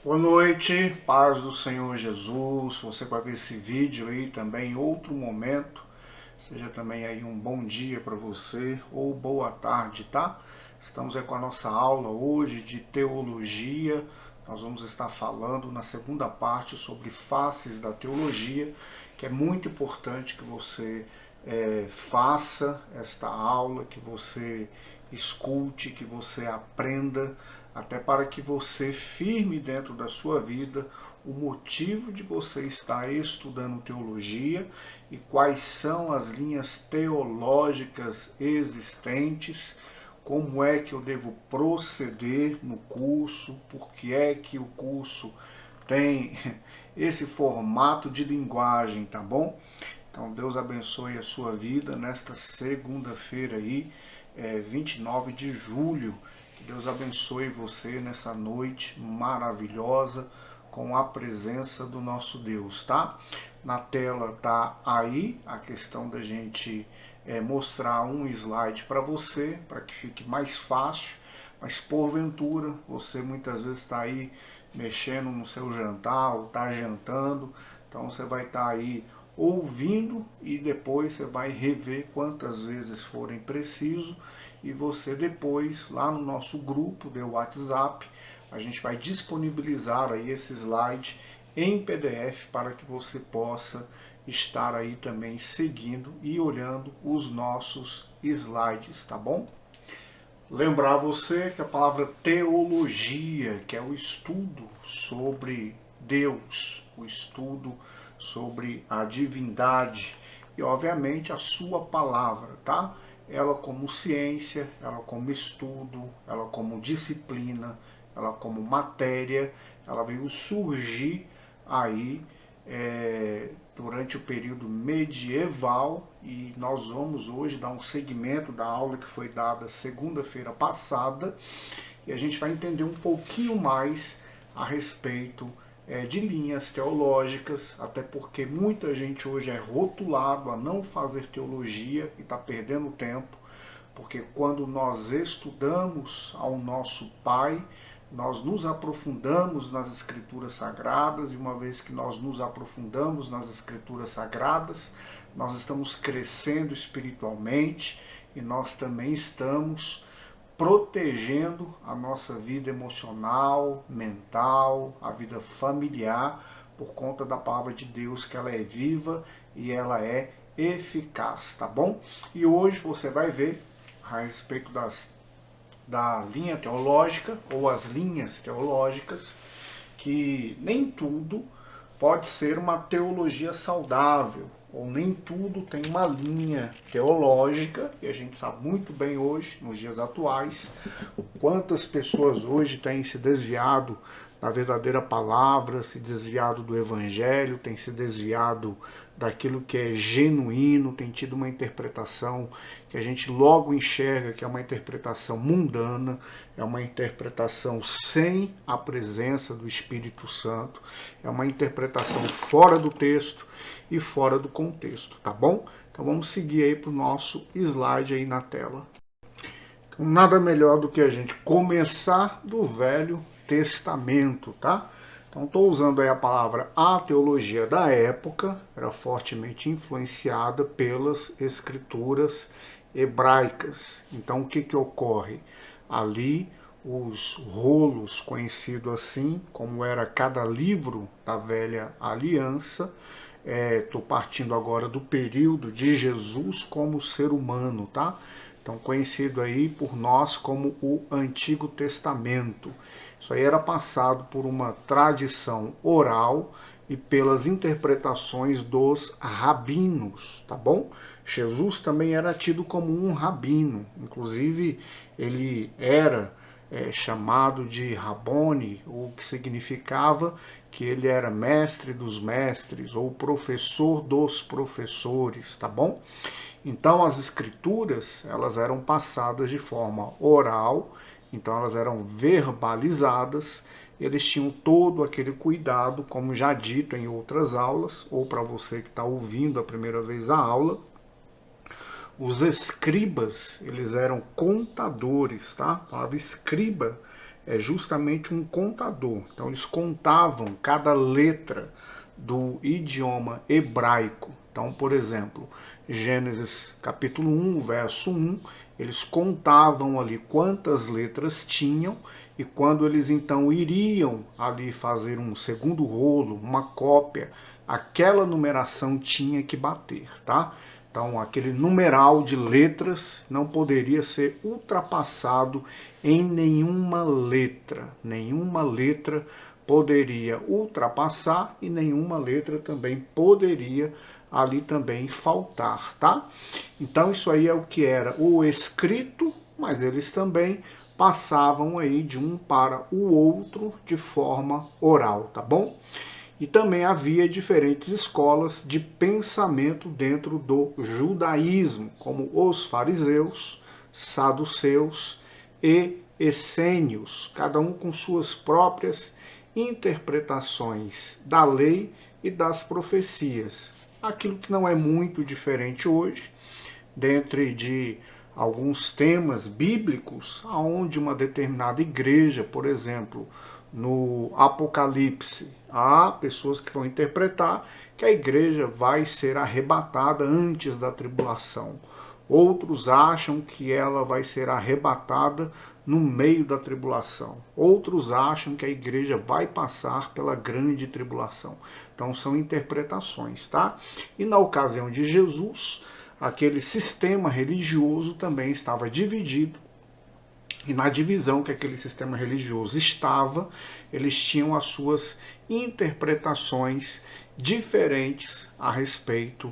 Boa noite, paz do Senhor Jesus. Você vai ver esse vídeo aí também em outro momento. Seja também aí um bom dia para você ou boa tarde, tá? Estamos aí com a nossa aula hoje de teologia. Nós vamos estar falando na segunda parte sobre faces da teologia, que é muito importante que você faça esta aula, que você escute, que você aprenda, até para que você firme dentro da sua vida o motivo de você estar estudando teologia e quais são as linhas teológicas existentes, como é que eu devo proceder no curso, por que é que o curso tem esse formato de linguagem, tá bom? Então Deus abençoe a sua vida nesta segunda-feira aí, 29 de julho. Que Deus abençoe você nessa noite maravilhosa com a presença do nosso Deus, tá? Na tela tá aí a questão da gente mostrar um slide para você, para que fique mais fácil, mas porventura você muitas vezes está aí mexendo no seu jantar ou está jantando, então você vai estar aí ouvindo e depois você vai rever quantas vezes forem preciso e você depois lá no nosso grupo de WhatsApp a gente vai disponibilizar aí esse slide em PDF para que você possa estar aí também seguindo e olhando os nossos slides, tá bom? Lembrar você que a palavra teologia, que é o estudo sobre Deus, o estudo sobre a divindade e, obviamente, a sua palavra, tá? Ela como ciência, ela como estudo, ela como disciplina, ela como matéria, ela veio surgir aí durante o período medieval e nós vamos hoje dar um segmento da aula que foi dada segunda-feira passada e a gente vai entender um pouquinho mais a respeito de linhas teológicas, até porque muita gente hoje é rotulado a não fazer teologia e está perdendo tempo, porque quando nós estudamos ao nosso Pai, nós nos aprofundamos nas Escrituras Sagradas, e uma vez que nós nos aprofundamos nas Escrituras Sagradas, nós estamos crescendo espiritualmente e nós também estamos protegendo a nossa vida emocional, mental, a vida familiar, por conta da palavra de Deus, que ela é viva e ela é eficaz, tá bom? E hoje você vai ver a respeito da linha teológica ou as linhas teológicas, que nem tudo pode ser uma teologia saudável, ou nem tudo tem uma linha teológica, e a gente sabe muito bem hoje, nos dias atuais, quantas pessoas hoje têm se desviado da verdadeira palavra, se desviado do evangelho, têm se desviado daquilo que é genuíno, tem tido uma interpretação que a gente logo enxerga que é uma interpretação mundana, é uma interpretação sem a presença do Espírito Santo, é uma interpretação fora do texto e fora do contexto, tá bom? Então vamos seguir aí para o nosso slide aí na tela. Então, nada melhor do que a gente começar do Velho Testamento, tá? Então estou usando aí a palavra a teologia da época, era fortemente influenciada pelas escrituras hebraicas. Então o que que ocorre? Ali os rolos, conhecido assim, como era cada livro da velha aliança, estou partindo agora do período de Jesus como ser humano, tá? Então conhecido aí por nós como o Antigo Testamento. Isso aí era passado por uma tradição oral e pelas interpretações dos rabinos, tá bom? Jesus também era tido como um rabino, inclusive ele era chamado de Rabone, o que significava que ele era mestre dos mestres ou professor dos professores, tá bom? Então as escrituras, elas eram passadas de forma oral, então elas eram verbalizadas, eles tinham todo aquele cuidado, como já dito em outras aulas, ou para você que está ouvindo a primeira vez a aula, os escribas, eles eram contadores, tá? A palavra escriba é justamente um contador. Então eles contavam cada letra do idioma hebraico. Então, por exemplo, Gênesis capítulo 1, verso 1, eles contavam ali quantas letras tinham, e quando eles então iriam ali fazer um segundo rolo, uma cópia, aquela numeração tinha que bater, tá? Então, aquele numeral de letras não poderia ser ultrapassado em nenhuma letra. Nenhuma letra poderia ultrapassar e nenhuma letra também poderia ali também faltar, tá? Então, isso aí é o que era o escrito, mas eles também passavam aí de um para o outro de forma oral, tá bom? E também havia diferentes escolas de pensamento dentro do judaísmo, como os fariseus, saduceus e essênios, cada um com suas próprias interpretações da lei e das profecias. Aquilo que não é muito diferente hoje, dentre de alguns temas bíblicos, aonde uma determinada igreja, por exemplo, no Apocalipse, há pessoas que vão interpretar que a igreja vai ser arrebatada antes da tribulação. Outros acham que ela vai ser arrebatada no meio da tribulação. Outros acham que a igreja vai passar pela grande tribulação. Então são interpretações, tá? E na ocasião de Jesus, aquele sistema religioso também estava dividido. E na divisão que aquele sistema religioso estava, eles tinham as suas interpretações diferentes a respeito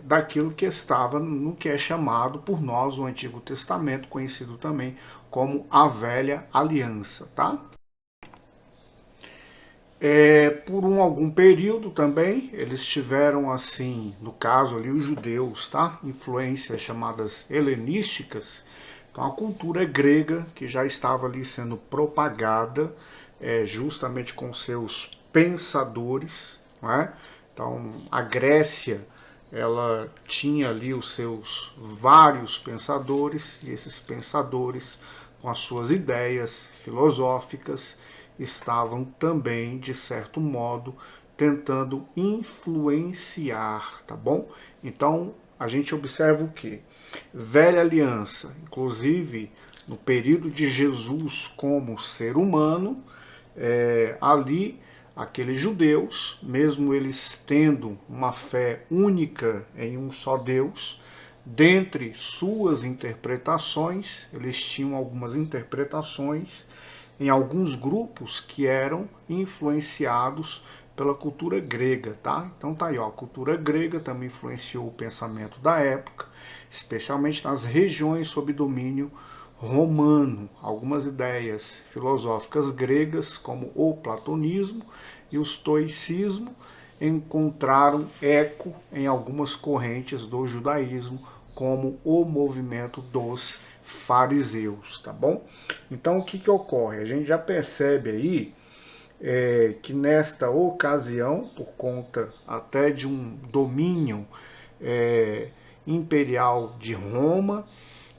daquilo que estava no que é chamado por nós o Antigo Testamento, conhecido também como a Velha Aliança, tá? Por algum período também, eles tiveram assim, no caso ali os judeus, tá? Influências chamadas helenísticas. Então a cultura grega que já estava ali sendo propagada justamente com seus pensadores, não é? Então a Grécia, ela tinha ali os seus vários pensadores, e esses pensadores com as suas ideias filosóficas estavam também, de certo modo, tentando influenciar, tá bom? Então, a gente observa o quê? Velha aliança, inclusive no período de Jesus como ser humano, ali aqueles judeus, mesmo eles tendo uma fé única em um só Deus, dentre suas interpretações, eles tinham algumas interpretações em alguns grupos que eram influenciados pela cultura grega, tá? Então tá aí, ó, a cultura grega também influenciou o pensamento da época, especialmente nas regiões sob domínio romano. Algumas ideias filosóficas gregas, como o platonismo e o estoicismo, encontraram eco em algumas correntes do judaísmo, como o movimento dos fariseus, tá bom? Então o que que ocorre? A gente já percebe aí que nesta ocasião, por conta até de um domínio imperial de Roma,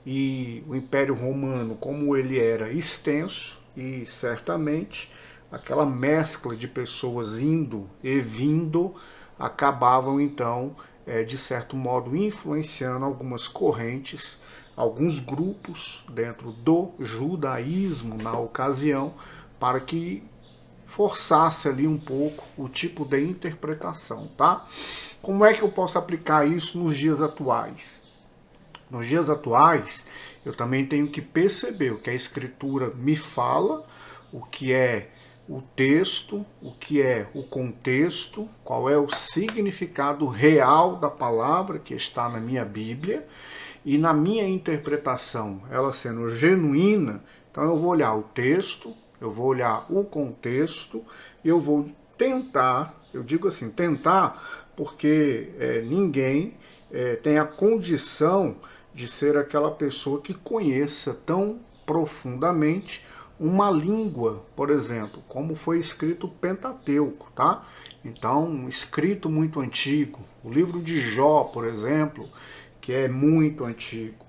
e o Império Romano, como ele era extenso, e certamente aquela mescla de pessoas indo e vindo acabavam então, de certo modo, influenciando algumas correntes, alguns grupos dentro do judaísmo na ocasião, para que forçasse ali um pouco o tipo de interpretação, tá? Como é que eu posso aplicar isso nos dias atuais? Nos dias atuais, eu também tenho que perceber o que a Escritura me fala, o que é o texto, o que é o contexto, qual é o significado real da palavra que está na minha Bíblia, e na minha interpretação, ela sendo genuína, então eu vou olhar o texto, eu vou olhar o contexto, e eu vou tentar, eu digo assim, tentar, porque ninguém tem a condição de ser aquela pessoa que conheça tão profundamente uma língua, por exemplo, como foi escrito o Pentateuco, tá? Então, um escrito muito antigo, o livro de Jó, por exemplo, que é muito antigo,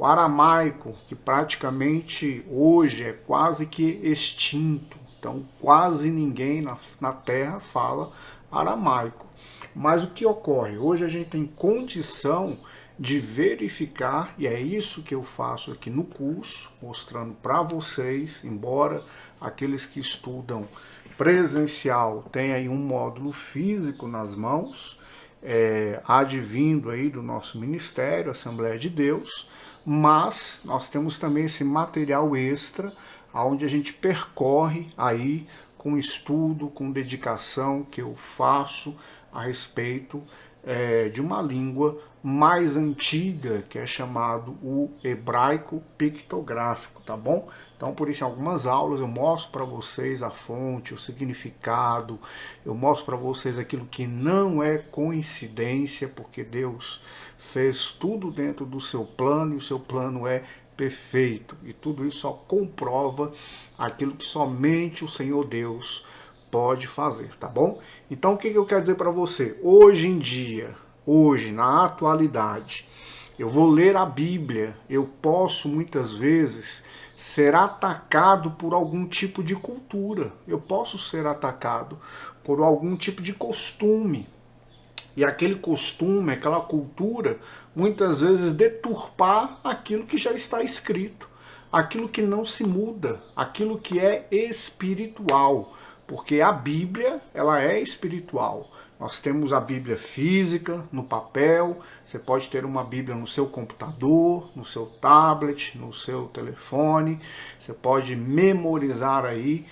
O aramaico, que praticamente hoje é quase que extinto. Então, quase ninguém na Terra fala aramaico. Mas o que ocorre? Hoje a gente tem condição de verificar, e é isso que eu faço aqui no curso, mostrando para vocês, embora aqueles que estudam presencial tenham aí um módulo físico nas mãos, advindo aí do nosso ministério, Assembleia de Deus, mas nós temos também esse material extra, onde a gente percorre aí com estudo, com dedicação que eu faço a respeito de uma língua mais antiga, que é chamado o hebraico pictográfico, tá bom? Então, por isso, em algumas aulas eu mostro para vocês a fonte, o significado, eu mostro para vocês aquilo que não é coincidência, porque Deus fez tudo dentro do seu plano e o seu plano é perfeito. E tudo isso só comprova aquilo que somente o Senhor Deus pode fazer, tá bom? Então, o que eu quero dizer para você? Hoje em dia, hoje, na atualidade, eu vou ler a Bíblia, eu posso muitas vezes ser atacado por algum tipo de cultura, eu posso ser atacado por algum tipo de costume. E aquele costume, aquela cultura, muitas vezes deturpar aquilo que já está escrito, aquilo que não se muda, aquilo que é espiritual, porque a Bíblia, ela é espiritual. Nós temos a Bíblia física, no papel, você pode ter uma Bíblia no seu computador, no seu tablet, no seu telefone, você pode memorizar aí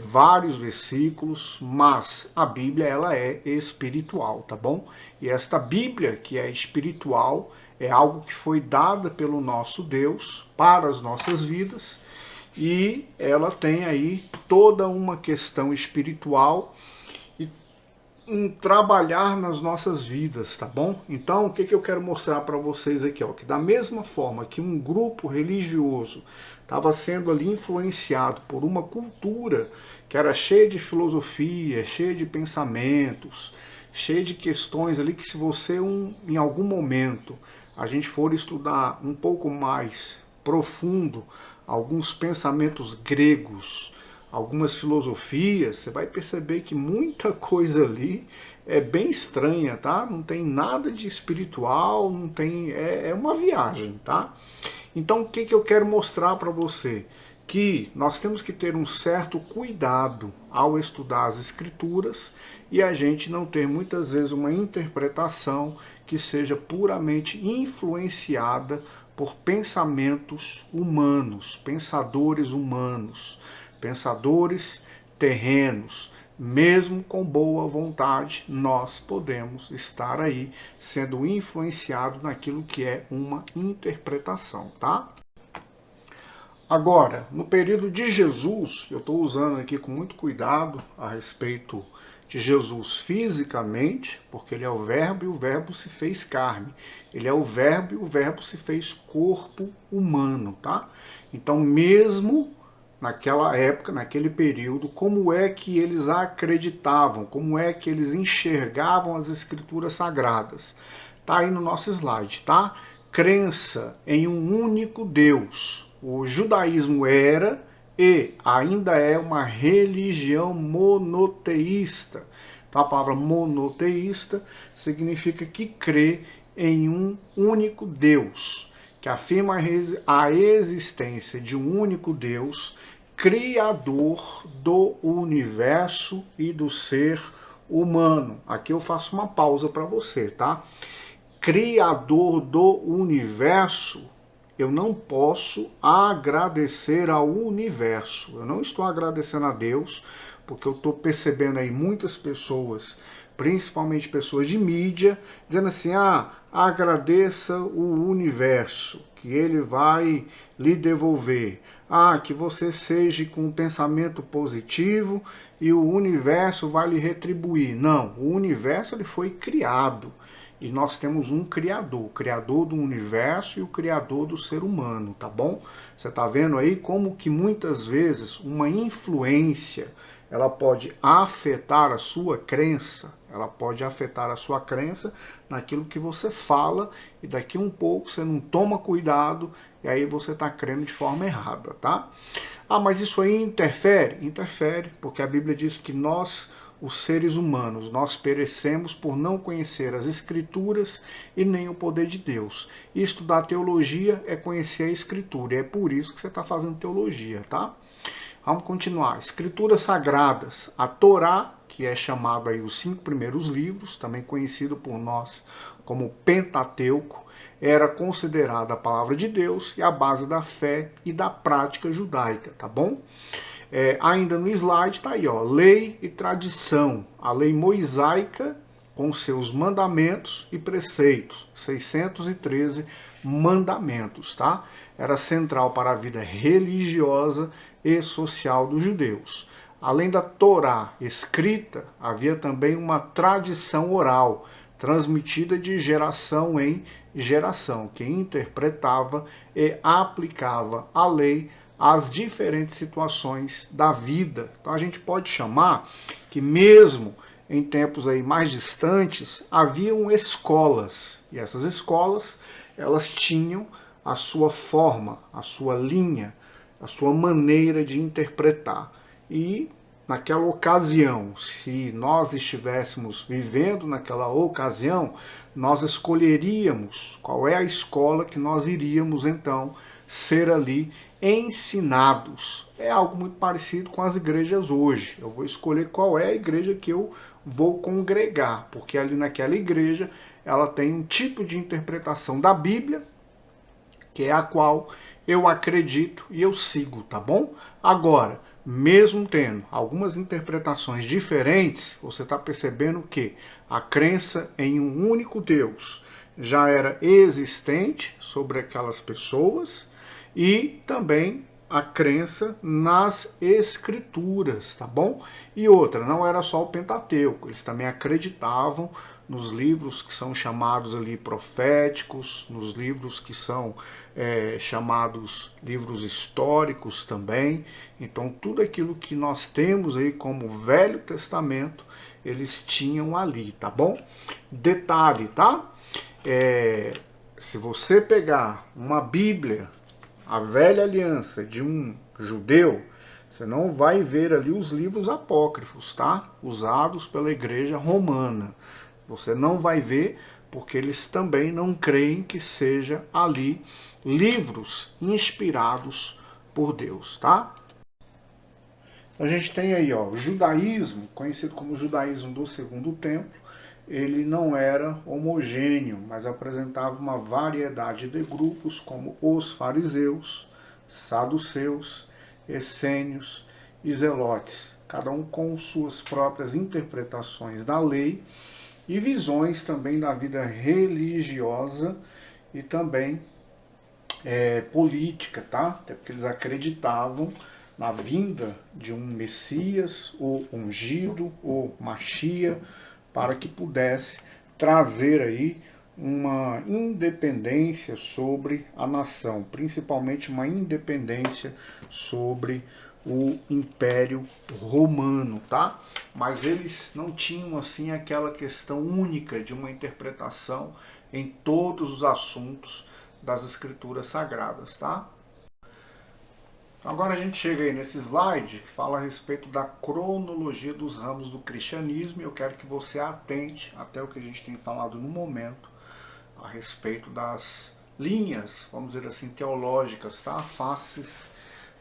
vários versículos, mas a Bíblia, ela é espiritual, tá bom? E esta Bíblia, que é espiritual, é algo que foi dada pelo nosso Deus para as nossas vidas, e ela tem aí toda uma questão espiritual trabalhar nas nossas vidas, tá bom? Então, o que eu quero mostrar para vocês aqui, ó, que da mesma forma que um grupo religioso estava sendo ali influenciado por uma cultura que era cheia de filosofia, cheia de pensamentos, cheia de questões ali que se você em algum momento a gente for estudar um pouco mais profundo alguns pensamentos gregos, algumas filosofias, você vai perceber que muita coisa ali é bem estranha, tá? Não tem nada de espiritual, não tem, é uma viagem, tá? Então, o que eu quero mostrar para você? Que nós temos que ter um certo cuidado ao estudar as escrituras e a gente não ter muitas vezes uma interpretação que seja puramente influenciada por pensamentos humanos, pensadores humanos, pensadores terrenos. Mesmo com boa vontade, nós podemos estar aí sendo influenciados naquilo que é uma interpretação, tá? Agora, no período de Jesus, eu estou usando aqui com muito cuidado a respeito de Jesus fisicamente, porque ele é o Verbo e o Verbo se fez carne. Ele é o Verbo e o Verbo se fez corpo humano, tá? Então, mesmo naquela época, naquele período, como é que eles acreditavam, como é que eles enxergavam as escrituras sagradas. Tá aí no nosso slide, tá? Crença em um único Deus. O judaísmo era e ainda é uma religião monoteísta. Então a palavra monoteísta significa que crê em um único Deus, que afirma a existência de um único Deus, criador do universo e do ser humano. Aqui eu faço uma pausa para você, tá? Criador do universo, eu não posso agradecer ao universo. Eu não estou agradecendo a Deus, porque eu estou percebendo aí muitas pessoas, principalmente pessoas de mídia, dizendo assim, agradeça o universo, que ele vai lhe devolver. Que você seja com um pensamento positivo e o universo vai lhe retribuir. Não, o universo ele foi criado. E nós temos um Criador, o Criador do universo e o Criador do ser humano, tá bom? Você está vendo aí como que muitas vezes uma influência, ela pode afetar a sua crença, naquilo que você fala, e daqui um pouco você não toma cuidado e aí você está crendo de forma errada, tá? Ah, mas isso aí interfere? Interfere, porque a Bíblia diz que nós, os seres humanos, nós perecemos por não conhecer as Escrituras e nem o poder de Deus. E estudar teologia é conhecer a Escritura, e é por isso que você está fazendo teologia, tá? Vamos continuar. Escrituras sagradas, a Torá, que é chamado aí os 5 primeiros livros, também conhecido por nós como Pentateuco, era considerada a palavra de Deus e a base da fé e da prática judaica, tá bom? Ainda no slide está aí, ó, lei e tradição, a lei mosaica com seus mandamentos e preceitos, 613 mandamentos, tá? Era central para a vida religiosa e social dos judeus. Além da Torá escrita, havia também uma tradição oral, transmitida de geração em geração, que interpretava e aplicava a lei às diferentes situações da vida. Então a gente pode chamar que mesmo em tempos aí mais distantes, haviam escolas, e essas escolas, elas tinham a sua forma, a sua linha, a sua maneira de interpretar. E naquela ocasião, se nós estivéssemos vivendo naquela ocasião, nós escolheríamos qual é a escola que nós iríamos então ser ali ensinados. É algo muito parecido com as igrejas hoje. Eu vou escolher qual é a igreja que eu vou congregar, porque ali naquela igreja ela tem um tipo de interpretação da Bíblia, que é a qual eu acredito e eu sigo, tá bom? Agora, mesmo tendo algumas interpretações diferentes, você está percebendo que a crença em um único Deus já era existente sobre aquelas pessoas e também a crença nas escrituras, tá bom? E outra, não era só o Pentateuco, eles também acreditavam nos livros que são chamados ali proféticos, nos livros que são chamados livros históricos também. Então tudo aquilo que nós temos aí como Velho Testamento, eles tinham ali, tá bom? Detalhe, tá? Se você pegar uma Bíblia, a Velha Aliança de um judeu, você não vai ver ali os livros apócrifos, tá? Usados pela Igreja Romana. Você não vai ver, porque eles também não creem que seja ali livros inspirados por Deus, tá? A gente tem aí, ó, o judaísmo, conhecido como judaísmo do Segundo Templo. Ele não era homogêneo, mas apresentava uma variedade de grupos, como os fariseus, saduceus, essênios e zelotes, cada um com suas próprias interpretações da lei e visões também da vida religiosa e também política, tá? Até porque eles acreditavam na vinda de um Messias, ou ungido, ou Machia, para que pudesse trazer aí uma independência sobre a nação, principalmente uma independência sobre o Império Romano, tá? Mas eles não tinham assim aquela questão única de uma interpretação em todos os assuntos das Escrituras Sagradas, tá? Agora a gente chega aí nesse slide que fala a respeito da cronologia dos ramos do cristianismo, e eu quero que você atente até o que a gente tem falado no momento a respeito das linhas, vamos dizer assim, teológicas, tá? Faces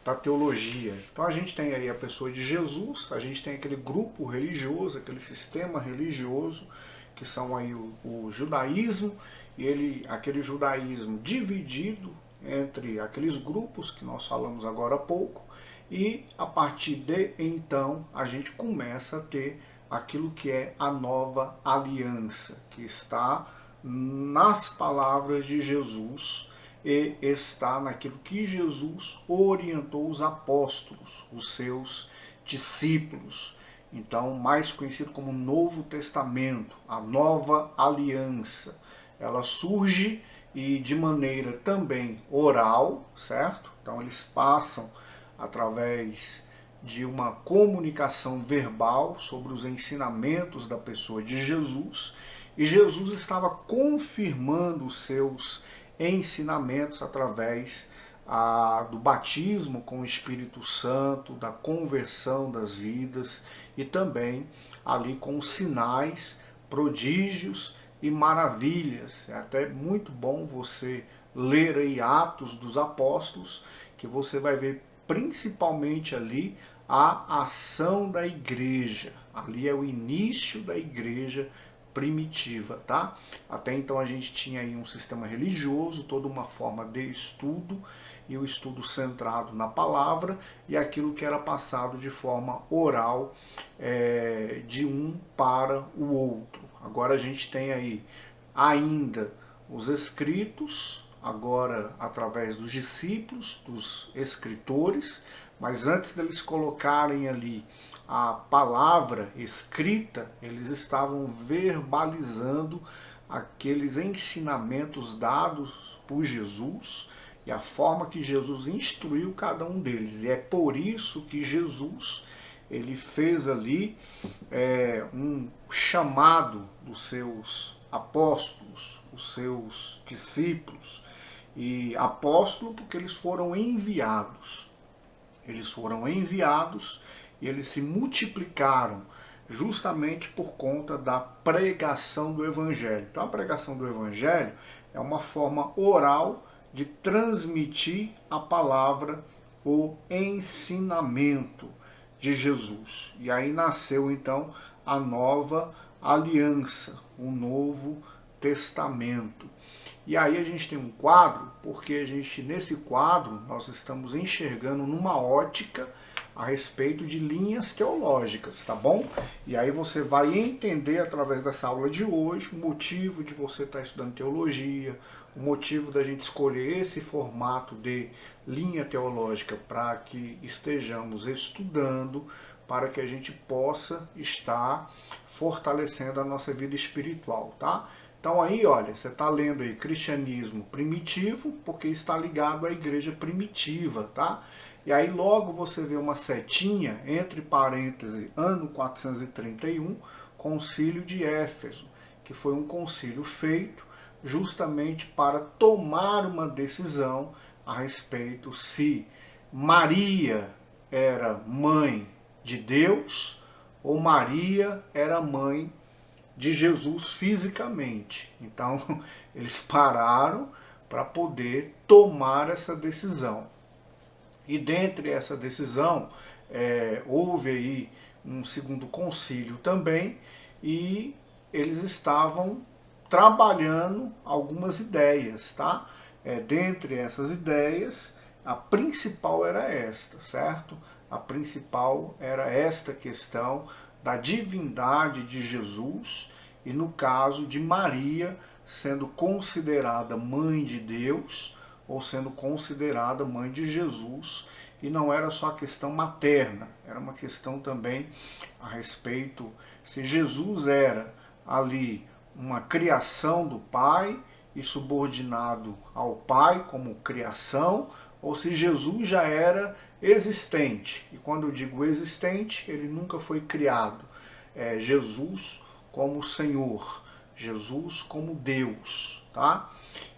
da teologia. Então a gente tem aí a pessoa de Jesus, a gente tem aquele grupo religioso, aquele sistema religioso, que são aí o judaísmo, e aquele judaísmo dividido entre aqueles grupos que nós falamos agora há pouco, e a partir de então a gente começa a ter aquilo que é a nova aliança, que está nas palavras de Jesus e está naquilo que Jesus orientou os apóstolos, os seus discípulos. Então, mais conhecido como Novo Testamento, a nova aliança. Ela surge e de maneira também oral, certo? Então eles passam através de uma comunicação verbal sobre os ensinamentos da pessoa de Jesus, e Jesus estava confirmando os seus ensinamentos através do batismo com o Espírito Santo, da conversão das vidas e também ali com os sinais, prodígios e maravilhas. É até muito bom você ler aí Atos dos Apóstolos, que você vai ver principalmente ali a ação da igreja. Ali é o início da igreja primitiva, tá? Até então a gente tinha aí um sistema religioso, toda uma forma de estudo, e o estudo centrado na palavra e aquilo que era passado de forma oral de um para o outro. Agora a gente tem aí ainda os escritos, agora através dos discípulos, dos escritores, mas antes deles colocarem ali a palavra escrita, eles estavam verbalizando aqueles ensinamentos dados por Jesus e a forma que Jesus instruiu cada um deles. E é por isso que Jesus ele fez ali um chamado dos seus apóstolos, os seus discípulos. E apóstolo porque eles foram enviados. Eles foram enviados e eles se multiplicaram justamente por conta da pregação do Evangelho. Então a pregação do Evangelho é uma forma oral de transmitir a palavra, o ensinamento de Jesus. E aí nasceu então a nova aliança, o novo testamento. E aí a gente tem um quadro, porque a gente nesse quadro nós estamos enxergando numa ótica a respeito de linhas teológicas, tá bom? E aí você vai entender através dessa aula de hoje o motivo de você estar estudando teologia, o motivo da gente escolher esse formato de linha teológica para que estejamos estudando, para que a gente possa estar fortalecendo a nossa vida espiritual, tá? Então aí, olha, você está lendo aí cristianismo primitivo, porque está ligado à igreja primitiva, tá? E aí logo você vê uma setinha, entre parênteses, ano 431, concílio de Éfeso, que foi um concílio feito justamente para tomar uma decisão a respeito se Maria era mãe de Deus ou Maria era mãe de Jesus fisicamente. Então, eles pararam para poder tomar essa decisão. E dentre essa decisão, houve aí um segundo concílio também, e eles estavam trabalhando algumas ideias, tá? Dentre essas ideias, a principal era esta, certo? A principal era esta questão da divindade de Jesus e, no caso de Maria, sendo considerada mãe de Deus ou sendo considerada mãe de Jesus. E não era só a questão materna, era uma questão também a respeito se Jesus era ali uma criação do Pai e subordinado ao Pai como criação, ou se Jesus já era existente. E quando eu digo existente, ele nunca foi criado. Jesus como Senhor, Jesus como Deus, tá?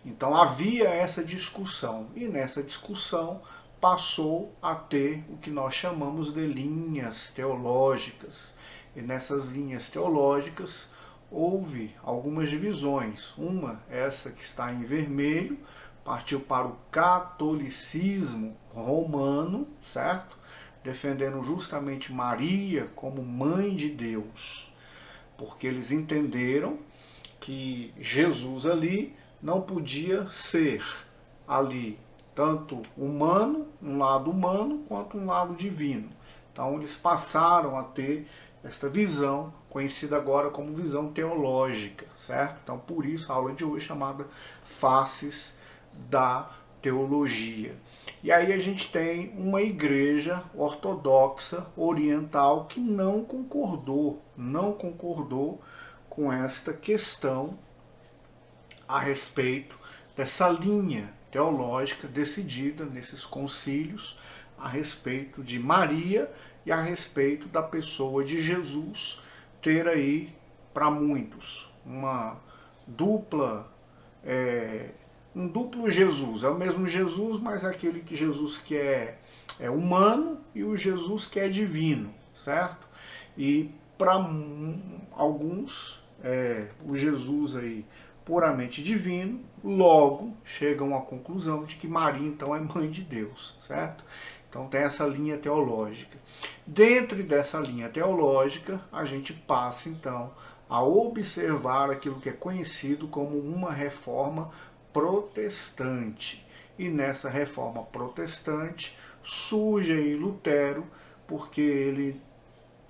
Então havia essa discussão, e nessa discussão passou a ter o que nós chamamos de linhas teológicas. E nessas linhas teológicas houve algumas divisões. Uma, essa que está em vermelho, partiu para o catolicismo romano, certo? Defendendo justamente Maria como mãe de Deus, porque eles entenderam que Jesus ali não podia ser ali tanto humano, um lado humano, quanto um lado divino. Então eles passaram a ter esta visão, conhecida agora como visão teológica, certo? Então por isso a aula de hoje é chamada Faces da Teologia. E aí a gente tem uma igreja ortodoxa oriental que não concordou com esta questão a respeito dessa linha teológica decidida nesses concílios a respeito de Maria e a respeito da pessoa de Jesus ter aí, para muitos, uma dupla um duplo Jesus. É o mesmo Jesus, mas é aquele que Jesus que é humano e o Jesus que é divino, certo? E para alguns, o Jesus aí puramente divino, logo chegam à conclusão de que Maria então é mãe de Deus, certo? Então tem essa linha teológica. Dentro dessa linha teológica, a gente passa então a observar aquilo que é conhecido como uma reforma protestante. E nessa reforma protestante surge aí Lutero, porque ele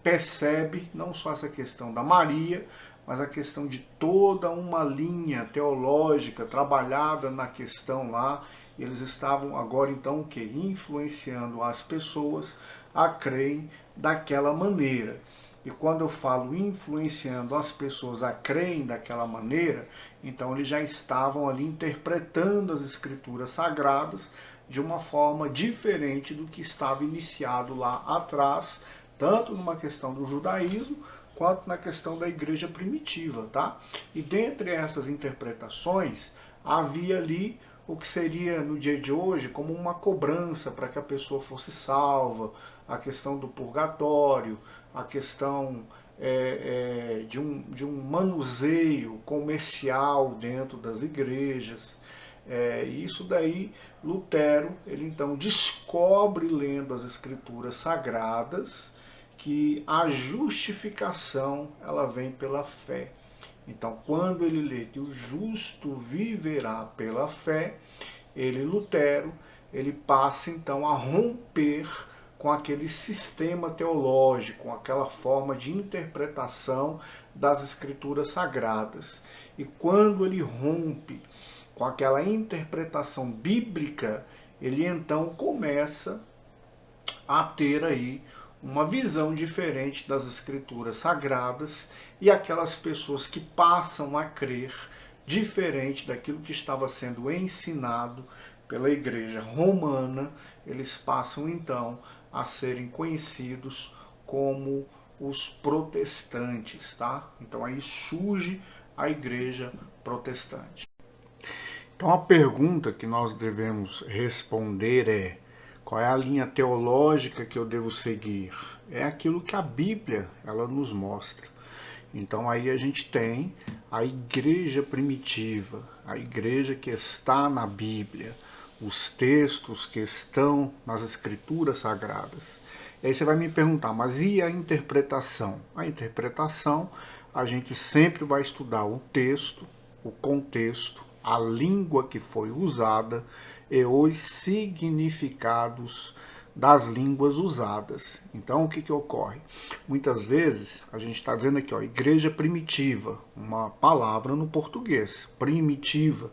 percebe não só essa questão da Maria, mas a questão de toda uma linha teológica trabalhada na questão lá. Eles estavam agora então o que? Influenciando as pessoas a crerem daquela maneira. E quando eu falo influenciando as pessoas a crerem daquela maneira, então eles já estavam ali interpretando as escrituras sagradas de uma forma diferente do que estava iniciado lá atrás, tanto numa questão do judaísmo quanto na questão da igreja primitiva, tá? E dentre essas interpretações havia ali o que seria no dia de hoje como uma cobrança para que a pessoa fosse salva, a questão do purgatório, a questão de um manuseio comercial dentro das igrejas. E isso daí, Lutero, ele então descobre, lendo as escrituras sagradas, que a justificação ela vem pela fé. Então, quando ele lê que o justo viverá pela fé, ele, Lutero, ele passa então a romper com aquele sistema teológico, com aquela forma de interpretação das escrituras sagradas. E quando ele rompe com aquela interpretação bíblica, ele então começa a ter aí uma visão diferente das escrituras sagradas, e aquelas pessoas que passam a crer diferente daquilo que estava sendo ensinado pela igreja romana, eles passam então a serem conhecidos como os protestantes, tá? Então aí surge a igreja protestante. Então a pergunta que nós devemos responder é: qual é a linha teológica que eu devo seguir? É aquilo que a Bíblia ela nos mostra. Então aí a gente tem a igreja primitiva, a igreja que está na Bíblia, os textos que estão nas escrituras sagradas. E aí você vai me perguntar, mas e a interpretação? A interpretação, a gente sempre vai estudar o texto, o contexto, a língua que foi usada e os significados das línguas usadas. Então, o que ocorre? Muitas vezes, a gente está dizendo aqui, ó, igreja primitiva, uma palavra no português, primitiva,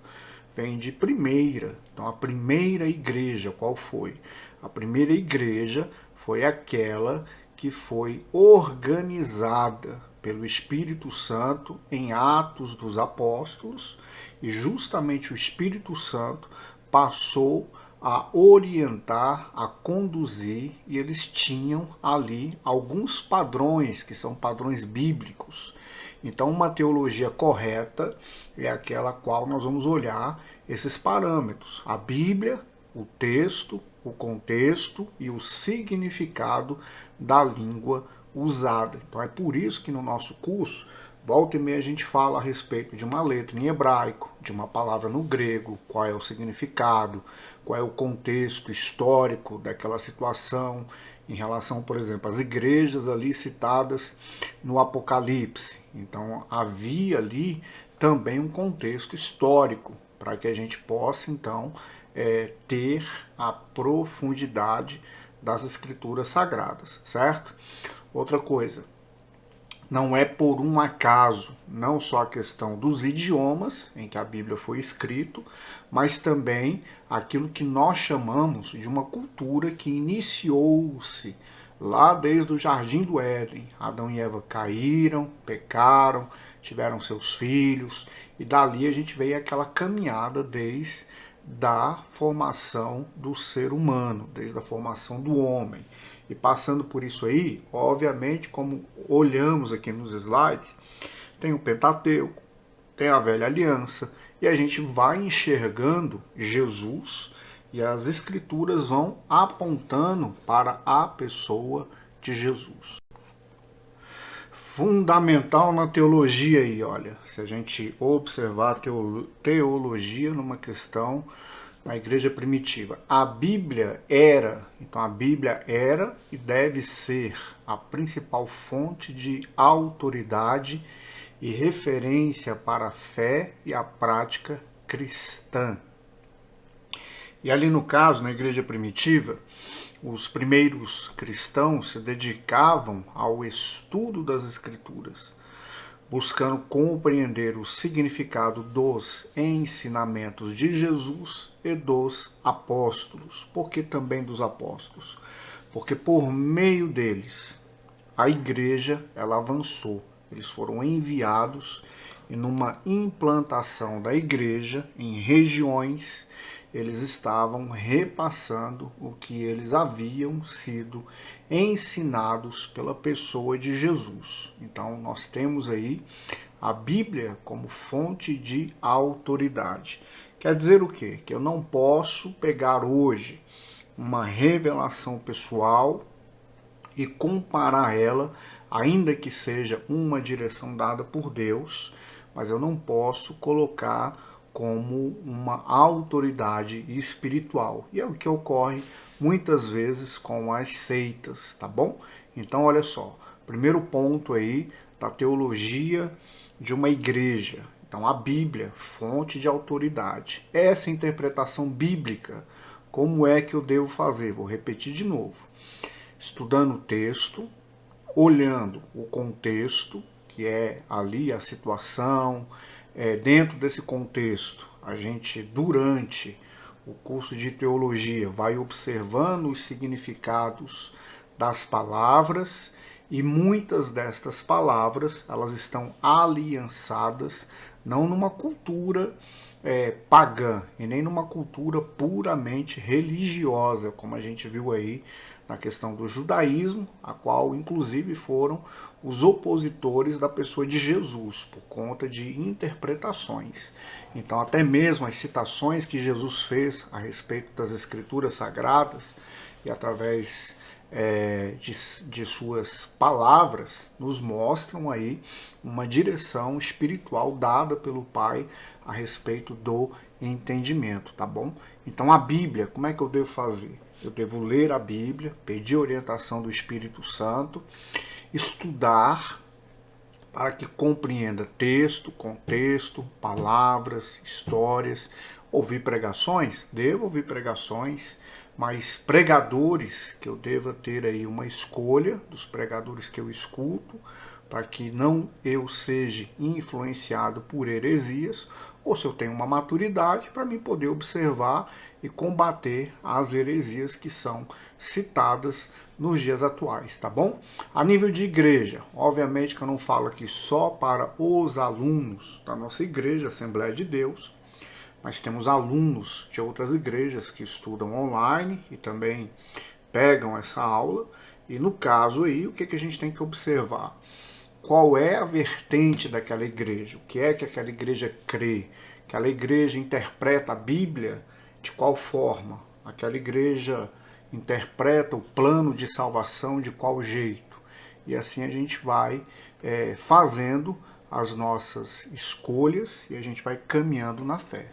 vem de primeira. Então, a primeira igreja, qual foi? A primeira igreja foi aquela que foi organizada pelo Espírito Santo em Atos dos Apóstolos, e justamente o Espírito Santo passou a orientar, a conduzir, e eles tinham ali alguns padrões que são padrões bíblicos. Então, uma teologia correta é aquela qual nós vamos olhar esses parâmetros: a Bíblia, o texto, o contexto e o significado da língua usada. Então, é por isso que no nosso curso, volta e meia a gente fala a respeito de uma letra em hebraico, de uma palavra no grego, qual é o significado, qual é o contexto histórico daquela situação, em relação, por exemplo, às igrejas ali citadas no Apocalipse. Então havia ali também um contexto histórico, para que a gente possa então ter a profundidade das escrituras sagradas, certo? Outra coisa, não é por um acaso, não só a questão dos idiomas em que a Bíblia foi escrito, mas também aquilo que nós chamamos de uma cultura que iniciou-se lá desde o Jardim do Éden. Adão e Eva caíram, pecaram, tiveram seus filhos, e dali a gente veio aquela caminhada desde a formação do ser humano, desde a formação do homem. E passando por isso aí, obviamente, como olhamos aqui nos slides, tem o Pentateuco, tem a Velha Aliança, e a gente vai enxergando Jesus e as escrituras vão apontando para a pessoa de Jesus. Fundamental na teologia aí, olha, se a gente observar a teologia numa questão na igreja primitiva, a Bíblia era e deve ser a principal fonte de autoridade e referência para a fé e a prática cristã. E ali no caso, na igreja primitiva, os primeiros cristãos se dedicavam ao estudo das Escrituras, buscando compreender o significado dos ensinamentos de Jesus e dos apóstolos. Por que também dos apóstolos? Porque por meio deles a igreja ela avançou. Eles foram enviados e numa implantação da igreja em regiões eles estavam repassando o que eles haviam sido ensinados pela pessoa de Jesus. Então nós temos aí a Bíblia como fonte de autoridade. Quer dizer o quê? Que eu não posso pegar hoje uma revelação pessoal e comparar ela, ainda que seja uma direção dada por Deus, mas eu não posso colocar como uma autoridade espiritual. E é o que ocorre muitas vezes com as seitas, tá bom? Então, olha só, primeiro ponto aí da teologia de uma igreja. Então, a Bíblia, fonte de autoridade. Essa interpretação bíblica, como é que eu devo fazer? Vou repetir de novo. Estudando o texto, olhando o contexto, que é ali a situação. Dentro desse contexto, a gente, durante o curso de teologia, vai observando os significados das palavras e muitas destas palavras elas estão aliançadas não numa cultura pagã e nem numa cultura puramente religiosa, como a gente viu aí na questão do judaísmo, a qual inclusive foram os opositores da pessoa de Jesus, por conta de interpretações. Então até mesmo as citações que Jesus fez a respeito das escrituras sagradas e através de suas palavras nos mostram aí uma direção espiritual dada pelo Pai a respeito do entendimento, tá bom? Então a Bíblia, como é que eu devo fazer? Eu devo ler a Bíblia, pedir orientação do Espírito Santo, estudar para que compreenda texto, contexto, palavras, histórias. Ouvir pregações? Devo ouvir pregações, mas pregadores que eu deva ter aí uma escolha dos pregadores que eu escuto, para que não eu seja influenciado por heresias, ou se eu tenho uma maturidade para mim poder observar e combater as heresias que são citadas nos dias atuais, tá bom? A nível de igreja, obviamente que eu não falo aqui só para os alunos da nossa igreja, Assembleia de Deus, mas temos alunos de outras igrejas que estudam online e também pegam essa aula, e no caso aí, o que a gente tem que observar? Qual é a vertente daquela igreja? O que é que aquela igreja crê? Aquela igreja interpreta a Bíblia de qual forma? Aquela igreja interpreta o plano de salvação de qual jeito? E assim a gente vai fazendo as nossas escolhas e a gente vai caminhando na fé.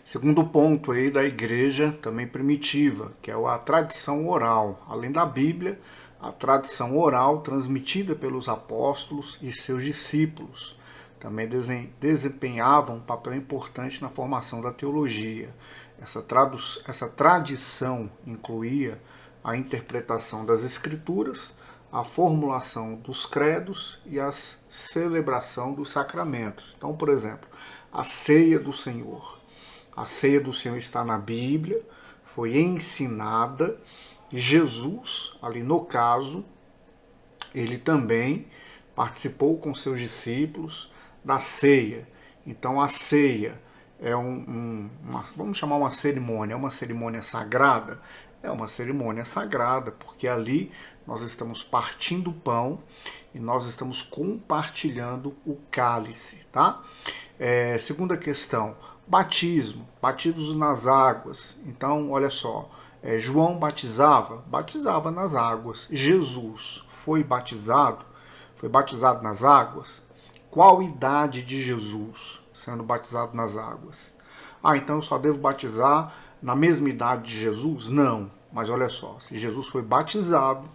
Segundo ponto aí da igreja também primitiva, que é a tradição oral. Além da Bíblia, a tradição oral transmitida pelos apóstolos e seus discípulos também desempenhavam um papel importante na formação da teologia. Essa tradição incluía a interpretação das escrituras, a formulação dos credos e a celebração dos sacramentos. Então, por exemplo, a ceia do Senhor. A ceia do Senhor está na Bíblia, foi ensinada, e Jesus, ali no caso, ele também participou com seus discípulos da ceia. Então a ceia é vamos chamar uma cerimônia sagrada, é uma cerimônia sagrada, porque ali nós estamos partindo o pão e nós estamos compartilhando o cálice, tá? Segunda questão, batismo, batismos nas águas. Então, olha só, João batizava nas águas. Jesus foi batizado nas águas? Qual idade de Jesus sendo batizado nas águas? Ah, então eu só devo batizar na mesma idade de Jesus? Não, mas olha só, se Jesus foi batizado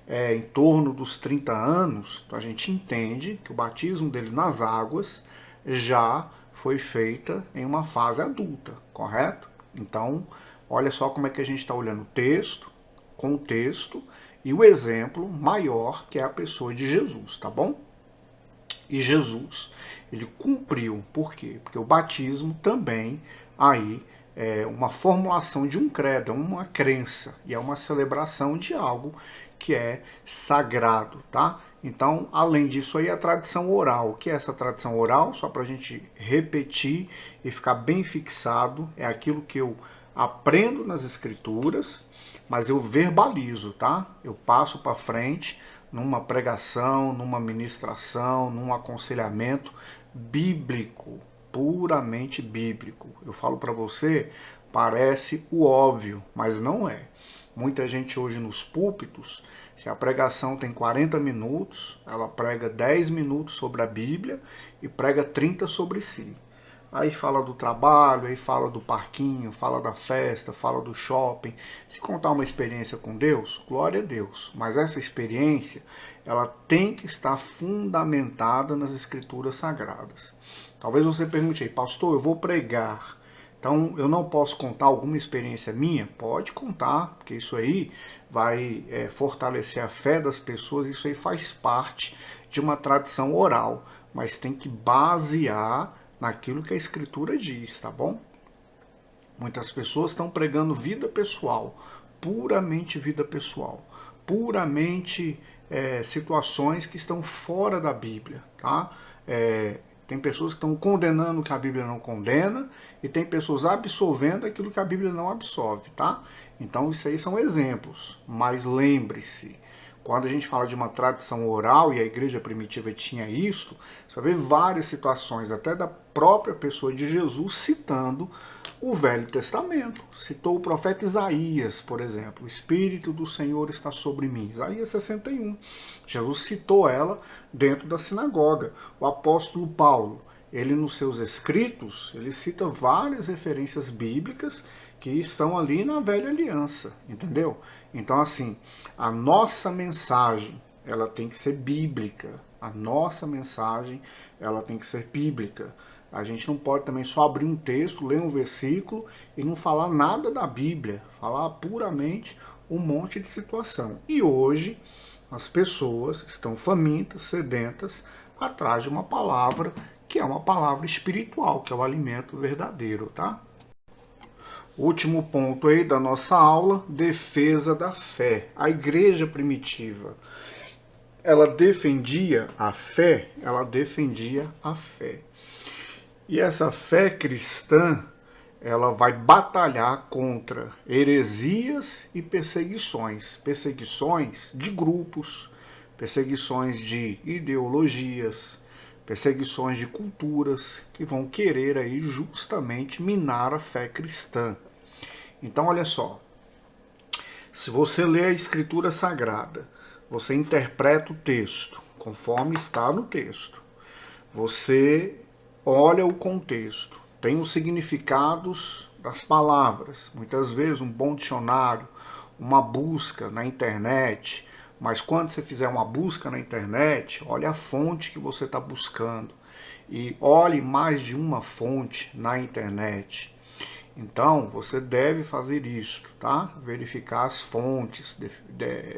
em torno dos 30 anos, então a gente entende que o batismo dele nas águas já foi feita em uma fase adulta, correto? Então, olha só como é que a gente está olhando o texto, contexto e o exemplo maior que é a pessoa de Jesus, tá bom? E Jesus, ele cumpriu, por quê? Porque o batismo também aí é uma formulação de um credo, é uma crença e é uma celebração de algo que é sagrado, tá? Então, além disso aí, a tradição oral. O que é essa tradição oral? Só para a gente repetir e ficar bem fixado, é aquilo que eu aprendo nas escrituras, mas eu verbalizo, tá? Eu passo para frente numa pregação, numa ministração, num aconselhamento bíblico, puramente bíblico. Eu falo para você, parece o óbvio, mas não é. Muita gente hoje nos púlpitos, se a pregação tem 40 minutos, ela prega 10 minutos sobre a Bíblia e prega 30 sobre si. Aí fala do trabalho, aí fala do parquinho, fala da festa, fala do shopping. Se contar uma experiência com Deus, glória a Deus. Mas essa experiência, ela tem que estar fundamentada nas Escrituras Sagradas. Talvez você pergunte aí, pastor, eu vou pregar, então eu não posso contar alguma experiência minha? Pode contar, porque isso aí vai fortalecer a fé das pessoas, isso aí faz parte de uma tradição oral, mas tem que basear naquilo que a Escritura diz, tá bom? Muitas pessoas estão pregando vida pessoal, puramente vida pessoal, puramente situações que estão fora da Bíblia, tá? Tem pessoas que estão condenando o que a Bíblia não condena e tem pessoas absolvendo aquilo que a Bíblia não absolve, tá? Então isso aí são exemplos, mas lembre-se, quando a gente fala de uma tradição oral, e a igreja primitiva tinha isso, você vai ver várias situações, até da própria pessoa de Jesus, citando o Velho Testamento. Citou o profeta Isaías, por exemplo, o Espírito do Senhor está sobre mim, Isaías 61. Jesus citou ela dentro da sinagoga. O apóstolo Paulo, ele nos seus escritos, ele cita várias referências bíblicas que estão ali na velha aliança, entendeu? Então, assim, a nossa mensagem, ela tem que ser bíblica. A nossa mensagem, ela tem que ser bíblica. A gente não pode também só abrir um texto, ler um versículo e não falar nada da Bíblia, falar puramente um monte de situação. E hoje, as pessoas estão famintas, sedentas, atrás de uma palavra que é uma palavra espiritual, que é o alimento verdadeiro, tá? Último ponto aí da nossa aula, defesa da fé. A igreja primitiva, ela defendia a fé, E essa fé cristã, ela vai batalhar contra heresias e perseguições. Perseguições de grupos, perseguições de ideologias, perseguições de culturas que vão querer aí justamente minar a fé cristã. Então, olha só, se você lê a Escritura Sagrada, você interpreta o texto conforme está no texto, você olha o contexto, tem os significados das palavras, muitas vezes um bom dicionário, uma busca na internet, mas quando você fizer uma busca na internet, olhe a fonte que você está buscando e olhe mais de uma fonte na internet. Então, você deve fazer isso, tá? Verificar as fontes,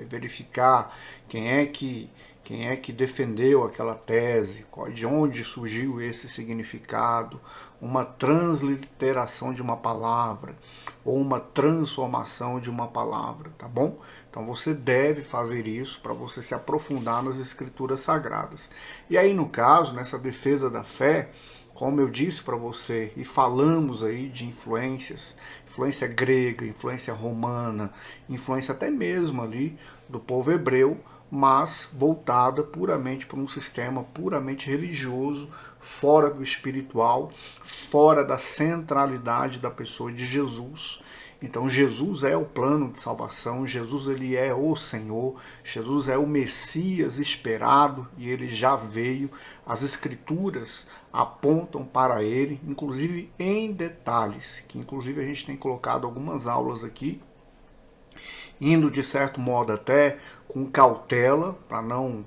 verificar quem é que defendeu aquela tese, de onde surgiu esse significado, uma transliteração de uma palavra ou uma transformação de uma palavra, tá bom? Então você deve fazer isso para você se aprofundar nas Escrituras Sagradas. E aí, no caso, nessa defesa da fé, como eu disse para você, e falamos aí de influências, influência grega, influência romana, influência até mesmo ali do povo hebreu, mas voltada puramente para um sistema puramente religioso, fora do espiritual, fora da centralidade da pessoa de Jesus. Então Jesus é o plano de salvação, Jesus ele é o Senhor, Jesus é o Messias esperado e ele já veio. As escrituras apontam para ele, inclusive em detalhes, que inclusive a gente tem colocado algumas aulas aqui, indo de certo modo até com cautela, para não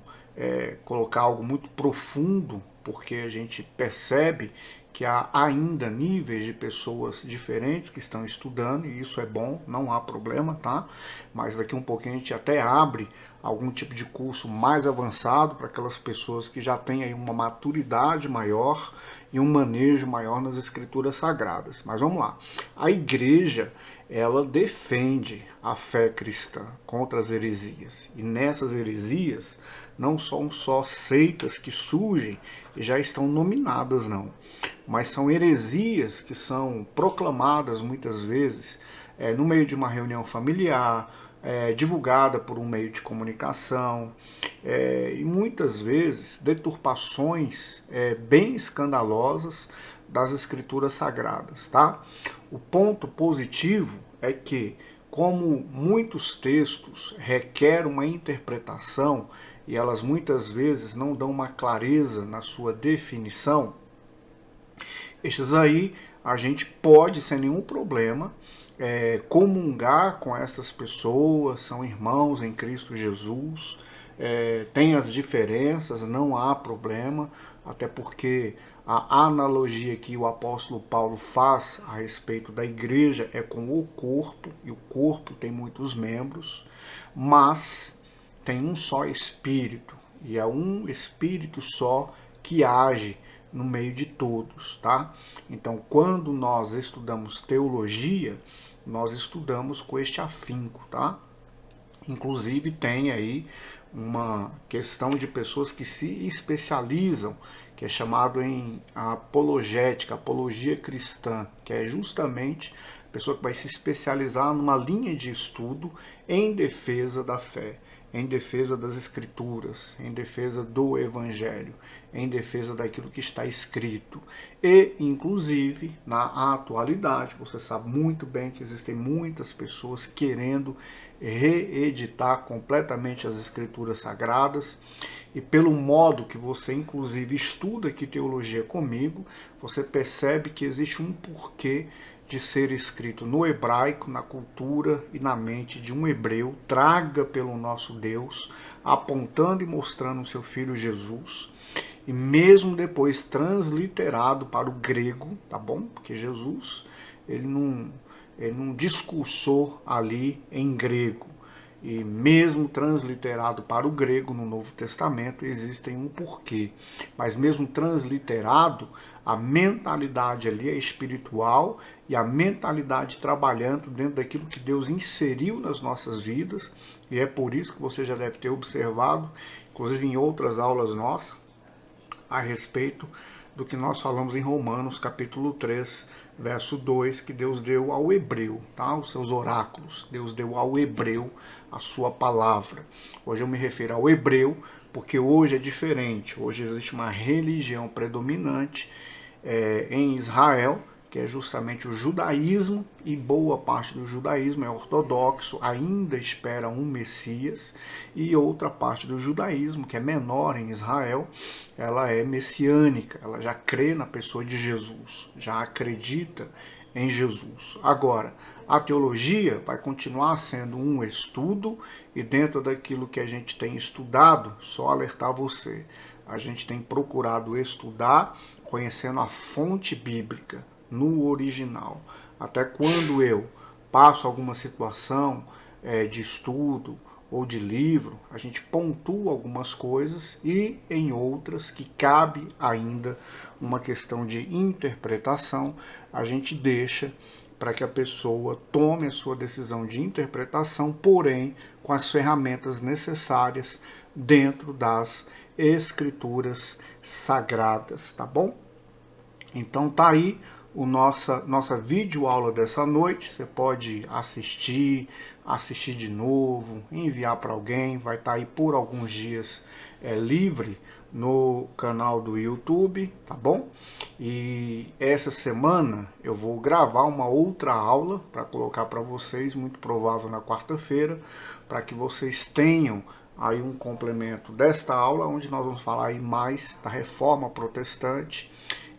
colocar algo muito profundo, porque a gente percebe que há ainda níveis de pessoas diferentes que estão estudando, e isso é bom, não há problema, tá? Mas daqui um pouquinho a gente até abre algum tipo de curso mais avançado para aquelas pessoas que já têm aí uma maturidade maior e um manejo maior nas escrituras sagradas. Mas vamos lá. A igreja, ela defende a fé cristã contra as heresias. E nessas heresias não são só seitas que surgem e já estão nominadas, não. Mas são heresias que são proclamadas muitas vezes no meio de uma reunião familiar, divulgada por um meio de comunicação, e muitas vezes deturpações bem escandalosas das escrituras sagradas, tá? O ponto positivo é que, como muitos textos requerem uma interpretação e elas muitas vezes não dão uma clareza na sua definição, estes aí a gente pode, sem nenhum problema, comungar com essas pessoas, são irmãos em Cristo Jesus, tem as diferenças, não há problema, até porque a analogia que o apóstolo Paulo faz a respeito da igreja é com o corpo, e o corpo tem muitos membros, mas tem um só Espírito, e é um Espírito só que age no meio de todos, tá? Então, quando nós estudamos teologia, nós estudamos com este afinco, tá? Inclusive tem aí uma questão de pessoas que se especializam, que é chamado em apologética, apologia cristã, que é justamente a pessoa que vai se especializar numa linha de estudo em defesa da fé, em defesa das escrituras, em defesa do evangelho, em defesa daquilo que está escrito. E, inclusive, na atualidade, você sabe muito bem que existem muitas pessoas querendo reeditar completamente as escrituras sagradas, e pelo modo que você, inclusive, estuda aqui teologia comigo, você percebe que existe um porquê de ser escrito no hebraico, na cultura e na mente de um hebreu, traga pelo nosso Deus, apontando e mostrando o seu Filho Jesus, e mesmo depois transliterado para o grego, tá bom? Porque Jesus, ele não discursou ali em grego, e mesmo transliterado para o grego no Novo Testamento, existem um porquê. Mas mesmo transliterado, a mentalidade ali é espiritual e a mentalidade trabalhando dentro daquilo que Deus inseriu nas nossas vidas, e é por isso que você já deve ter observado, inclusive em outras aulas nossas, a respeito do que nós falamos em Romanos, capítulo 3, verso 2, que Deus deu ao hebreu, tá? Os seus oráculos. Deus deu ao hebreu a sua palavra. Hoje eu me refiro ao hebreu, porque hoje é diferente. Hoje existe uma religião predominante em Israel, que é justamente o judaísmo, e boa parte do judaísmo é ortodoxo, ainda espera um Messias, e outra parte do judaísmo, que é menor em Israel, ela é messiânica, ela já crê na pessoa de Jesus, já acredita em Jesus. Agora, a teologia vai continuar sendo um estudo, e dentro daquilo que a gente tem estudado, só alertar você, a gente tem procurado estudar conhecendo a fonte bíblica, no original. Até quando eu passo alguma situação de estudo ou de livro, a gente pontua algumas coisas, e em outras que cabe ainda uma questão de interpretação, a gente deixa para que a pessoa tome a sua decisão de interpretação, porém com as ferramentas necessárias dentro das escrituras sagradas, tá bom? Então tá aí nossa videoaula dessa noite. Você pode assistir de novo, enviar para alguém, vai estar aí por alguns dias livre no canal do YouTube, tá bom? E essa semana eu vou gravar uma outra aula para colocar para vocês, muito provável na quarta-feira, para que vocês tenham aí um complemento desta aula, onde nós vamos falar aí mais da Reforma Protestante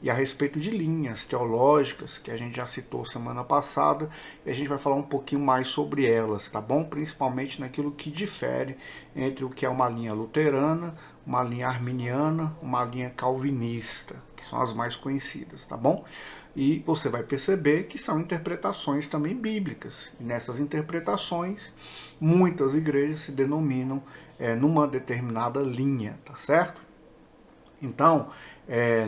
e a respeito de linhas teológicas que a gente já citou semana passada, e a gente vai falar um pouquinho mais sobre elas, tá bom? Principalmente naquilo que difere entre o que é uma linha luterana, uma linha arminiana, uma linha calvinista, que são as mais conhecidas, tá bom? E você vai perceber que são interpretações também bíblicas, e nessas interpretações muitas igrejas se denominam numa determinada linha, tá certo? Então,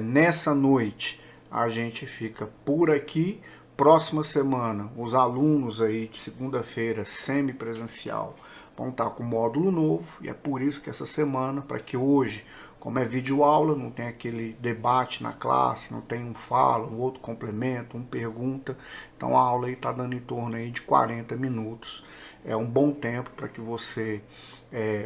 nessa noite a gente fica por aqui. Próxima semana, os alunos aí de segunda-feira, semipresencial, vão estar com módulo novo, e é por isso que essa semana, para que hoje, como é videoaula, não tem aquele debate na classe, não tem um fala, um outro complemento, um pergunta, então a aula aí está dando em torno aí de 40 minutos. É um bom tempo para que você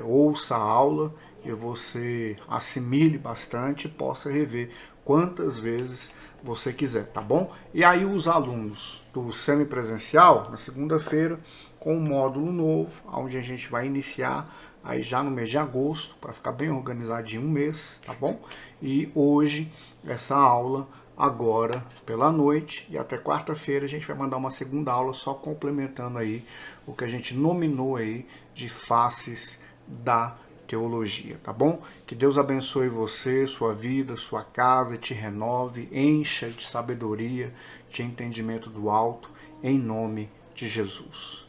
ouça a aula e você assimile bastante e possa rever quantas vezes você quiser, tá bom? E aí os alunos do semipresencial, na segunda-feira, com um módulo novo, onde a gente vai iniciar aí já no mês de agosto, para ficar bem organizadinho um mês, tá bom? E hoje, essa aula, agora pela noite, e até quarta-feira a gente vai mandar uma segunda aula só complementando aí o que a gente nominou aí de faces da teologia, tá bom? Que Deus abençoe você, sua vida, sua casa, te renove, encha de sabedoria, de entendimento do alto, em nome de Jesus.